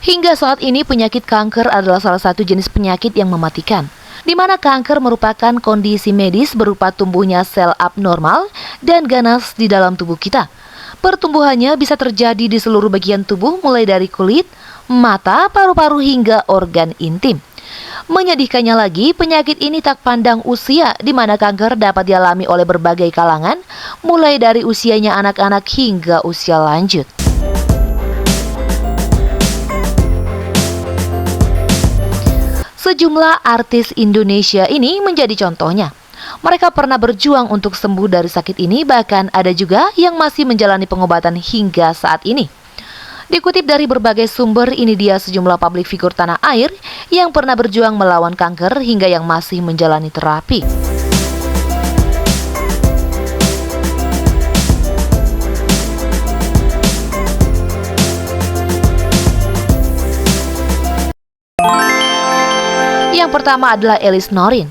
Hingga saat ini penyakit kanker adalah salah satu jenis penyakit yang mematikan, di mana kanker merupakan kondisi medis berupa tumbuhnya sel abnormal dan ganas di dalam tubuh kita. Pertumbuhannya bisa terjadi di seluruh bagian tubuh mulai dari kulit, mata, paru-paru hingga organ intim. Menyedihkannya lagi, penyakit ini tak pandang usia, di mana kanker dapat dialami oleh berbagai kalangan, mulai dari usianya anak-anak hingga usia lanjut. Sejumlah artis Indonesia ini menjadi contohnya. Mereka pernah berjuang untuk sembuh dari sakit ini, bahkan ada juga yang masih menjalani pengobatan hingga saat ini. Dikutip dari berbagai sumber, ini dia sejumlah publik figur tanah air yang pernah berjuang melawan kanker hingga yang masih menjalani terapi. Yang pertama adalah Elis Norin.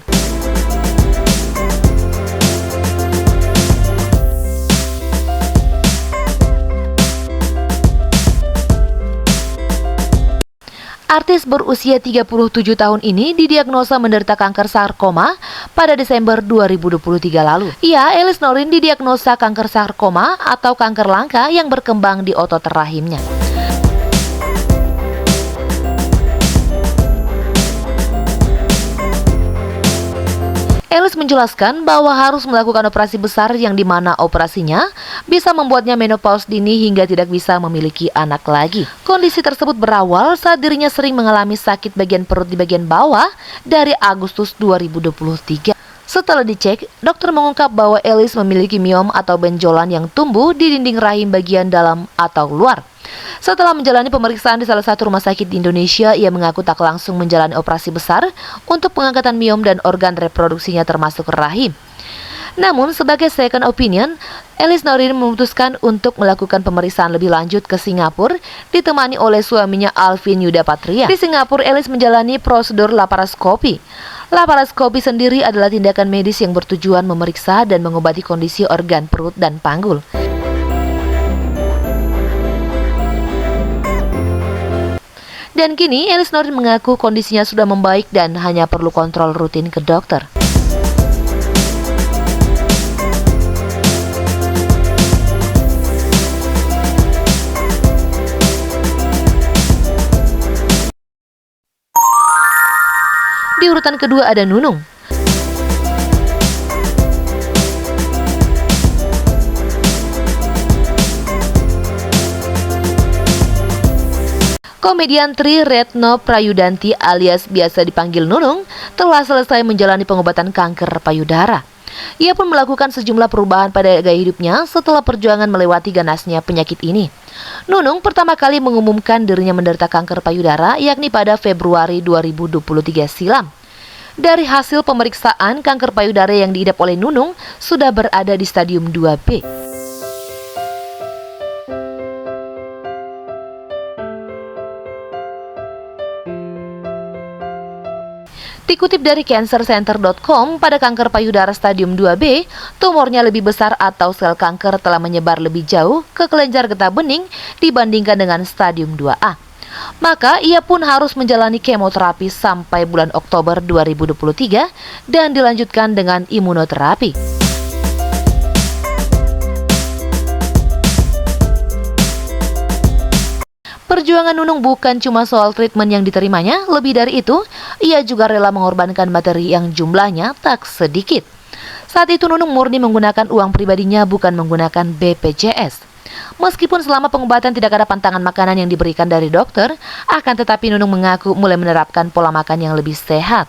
Artis berusia 37 tahun ini didiagnosa menderita kanker sarkoma pada Desember 2023 lalu. Ia, Elis Norin, didiagnosa kanker sarkoma atau kanker langka yang berkembang di otot rahimnya. Elis menjelaskan bahwa harus melakukan operasi besar yang dimana operasinya bisa membuatnya menopause dini hingga tidak bisa memiliki anak lagi. Kondisi tersebut berawal saat dirinya sering mengalami sakit bagian perut di bagian bawah dari Agustus 2023. Setelah dicek, dokter mengungkap bahwa Elis memiliki miom atau benjolan yang tumbuh di dinding rahim bagian dalam atau luar. Setelah menjalani pemeriksaan di salah satu rumah sakit di Indonesia, ia mengaku tak langsung menjalani operasi besar untuk pengangkatan miom dan organ reproduksinya termasuk rahim. Namun, sebagai second opinion, Elis Norin memutuskan untuk melakukan pemeriksaan lebih lanjut ke Singapura, ditemani oleh suaminya Alvin Yuda Patria. Di Singapura, Elis menjalani prosedur laparoskopi. Laparoskopi sendiri adalah tindakan medis yang bertujuan memeriksa dan mengobati kondisi organ perut dan panggul. Dan kini Elis Norin mengaku kondisinya sudah membaik dan hanya perlu kontrol rutin ke dokter. Di urutan kedua ada Nunung. Komedian Tri Retno Prayudanti alias biasa dipanggil Nunung telah selesai menjalani pengobatan kanker payudara. Ia pun melakukan sejumlah perubahan pada gaya hidupnya setelah perjuangan melewati ganasnya penyakit ini. Nunung pertama kali mengumumkan dirinya menderita kanker payudara yakni pada Februari 2023 silam. Dari hasil pemeriksaan, kanker payudara yang diidap oleh Nunung sudah berada di stadium 2B. Dikutip dari cancercenter.com, pada kanker payudara stadium 2B, tumornya lebih besar atau sel kanker telah menyebar lebih jauh ke kelenjar getah bening dibandingkan dengan stadium 2A. Maka ia pun harus menjalani kemoterapi sampai bulan Oktober 2023 dan dilanjutkan dengan imunoterapi. Perjuangan Nunung bukan cuma soal treatment yang diterimanya, lebih dari itu, ia juga rela mengorbankan materi yang jumlahnya tak sedikit. Saat itu Nunung murni menggunakan uang pribadinya, bukan menggunakan BPJS. Meskipun selama pengobatan tidak ada pantangan makanan yang diberikan dari dokter, akan tetapi Nunung mengaku mulai menerapkan pola makan yang lebih sehat.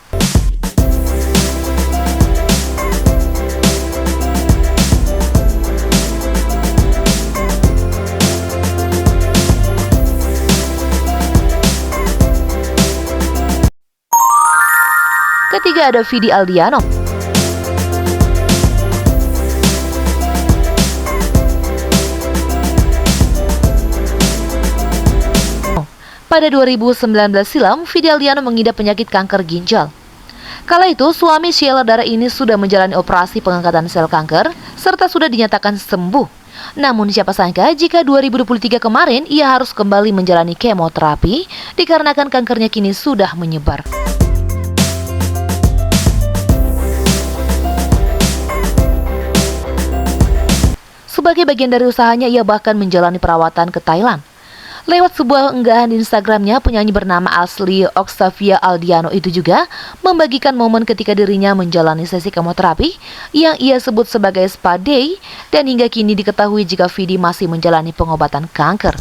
Ketiga ada Vidi Aldiano. Pada 2019 silam, Vidi Aldiano mengidap penyakit kanker ginjal. Kala itu, suami Sheila Dara ini sudah menjalani operasi pengangkatan sel kanker, serta sudah dinyatakan sembuh. Namun siapa sangka jika 2023 kemarin ia harus kembali menjalani kemoterapi dikarenakan kankernya kini sudah menyebar. Sebagai bagian dari usahanya, ia bahkan menjalani perawatan ke Thailand. Lewat sebuah unggahan di Instagramnya, penyanyi bernama asli Oxavia Aldiano itu juga membagikan momen ketika dirinya menjalani sesi kemoterapi yang ia sebut sebagai spa day, dan hingga kini diketahui jika Vidi masih menjalani pengobatan kanker.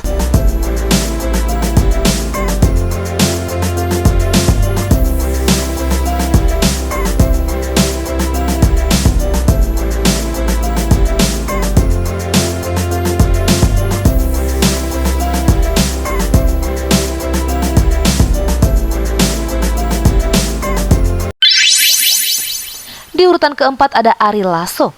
Di urutan keempat ada Ari Lasso.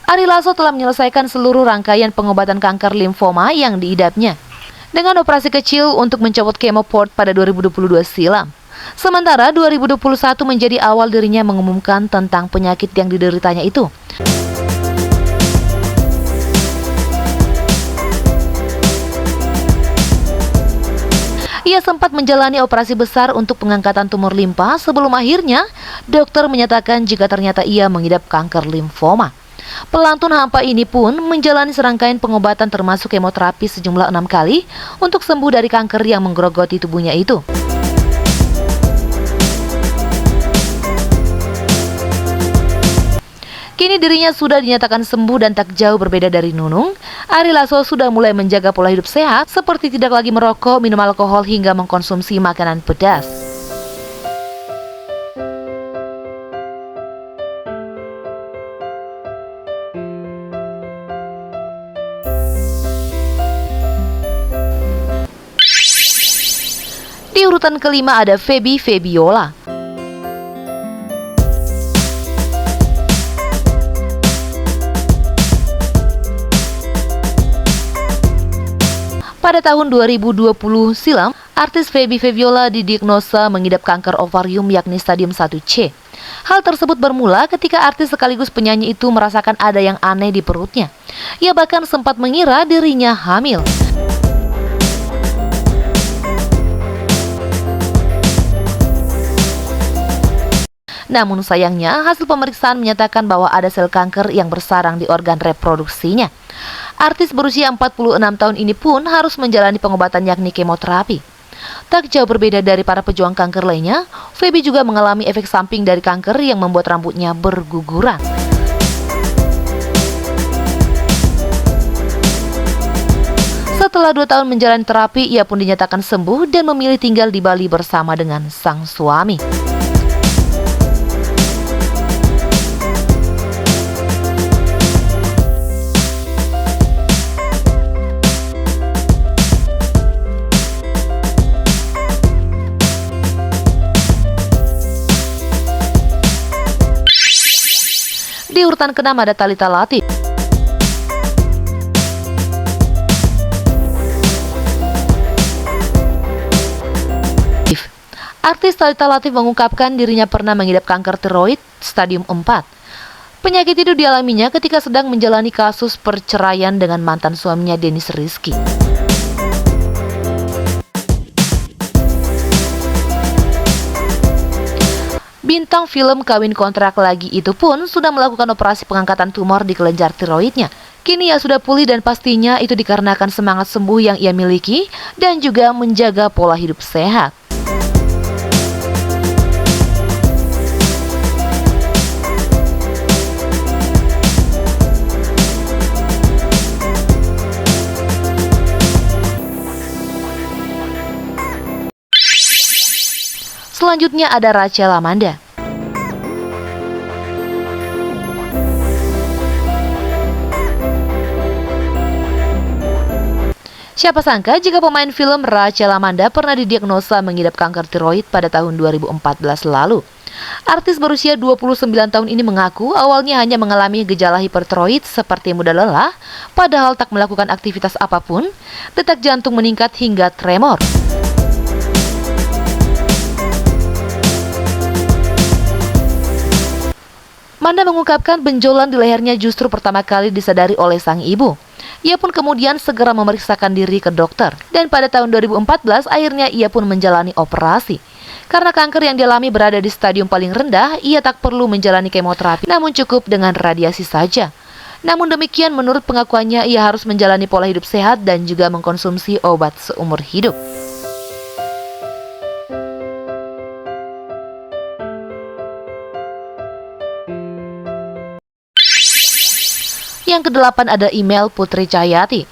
Ari Lasso telah menyelesaikan seluruh rangkaian pengobatan kanker limfoma yang diidapnya dengan operasi kecil untuk mencopot kemoport pada 2022 silam. Sementara 2021 menjadi awal dirinya mengumumkan tentang penyakit yang dideritanya itu. Ia sempat menjalani operasi besar untuk pengangkatan tumor limpa sebelum akhirnya dokter menyatakan jika ternyata ia mengidap kanker limfoma. Pelantun hampa ini pun menjalani serangkaian pengobatan termasuk kemoterapi sejumlah 6 kali untuk sembuh dari kanker yang menggerogoti tubuhnya itu. Kini dirinya sudah dinyatakan sembuh dan tak jauh berbeda dari Nunung. Ari Lasso sudah mulai menjaga pola hidup sehat seperti tidak lagi merokok, minum alkohol hingga mengkonsumsi makanan pedas. Di urutan kelima ada Feby Febiola. Pada tahun 2020 silam, artis Feby Febiola didiagnosa mengidap kanker ovarium yakni stadium 1C. Hal tersebut bermula ketika artis sekaligus penyanyi itu merasakan ada yang aneh di perutnya. Ia bahkan sempat mengira dirinya hamil. Namun sayangnya hasil pemeriksaan menyatakan bahwa ada sel kanker yang bersarang di organ reproduksinya. Artis berusia 46 tahun ini pun harus menjalani pengobatan yakni kemoterapi. Tak jauh berbeda dari para pejuang kanker lainnya, Feby juga mengalami efek samping dari kanker yang membuat rambutnya berguguran. Setelah 2 tahun menjalani terapi, ia pun dinyatakan sembuh dan memilih tinggal di Bali bersama dengan sang suami. Di urutan ke-6 ada Thalita Latif. Artis Thalita Latif mengungkapkan dirinya pernah mengidap kanker tiroid stadium 4. Penyakit itu dialaminya ketika sedang menjalani kasus perceraian dengan mantan suaminya Dennis Rizky. Bintang film Kawin Kontrak Lagi itu pun sudah melakukan operasi pengangkatan tumor di kelenjar tiroidnya. Kini ia sudah pulih dan pastinya itu dikarenakan semangat sembuh yang ia miliki dan juga menjaga pola hidup sehat. Selanjutnya ada Rachel Amanda. Siapa sangka jika pemain film Rachel Amanda pernah didiagnosa mengidap kanker tiroid pada tahun 2014 lalu. Artis berusia 29 tahun ini mengaku awalnya hanya mengalami gejala hipertiroid seperti mudah lelah, padahal tak melakukan aktivitas apapun, detak jantung meningkat hingga tremor. Manda mengungkapkan benjolan di lehernya justru pertama kali disadari oleh sang ibu. Ia pun kemudian segera memeriksakan diri ke dokter. Dan pada tahun 2014 akhirnya ia pun menjalani operasi. Karena kanker yang dialami berada di stadium paling rendah, ia tak perlu menjalani kemoterapi, namun cukup dengan radiasi saja. Namun demikian, menurut pengakuannya, ia harus menjalani pola hidup sehat dan juga mengkonsumsi obat seumur hidup. Yang kedelapan ada email Putri Cahyati.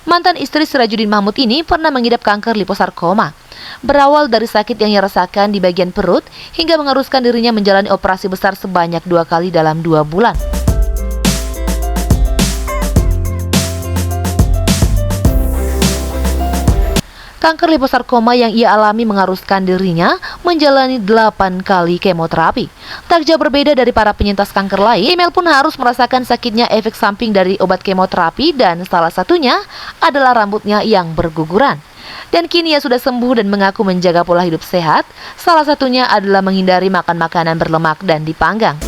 Mantan istri Sirajudin Mahmud ini pernah mengidap kanker liposarkoma. Berawal dari sakit yang ia rasakan di bagian perut hingga mengharuskan dirinya menjalani operasi besar sebanyak 2 kali dalam 2 bulan. Kanker liposarkoma yang ia alami mengharuskan dirinya menjalani 8 kali kemoterapi. Tak jauh berbeda dari para penyintas kanker lain, Email pun harus merasakan sakitnya efek samping dari obat kemoterapi dan salah satunya adalah rambutnya yang berguguran. Dan kini ia sudah sembuh dan mengaku menjaga pola hidup sehat, salah satunya adalah menghindari makan makanan berlemak dan dipanggang.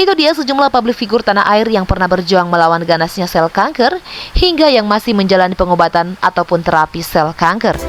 Itu dia sejumlah publik figur tanah air yang pernah berjuang melawan ganasnya sel kanker hingga yang masih menjalani pengobatan ataupun terapi sel kanker.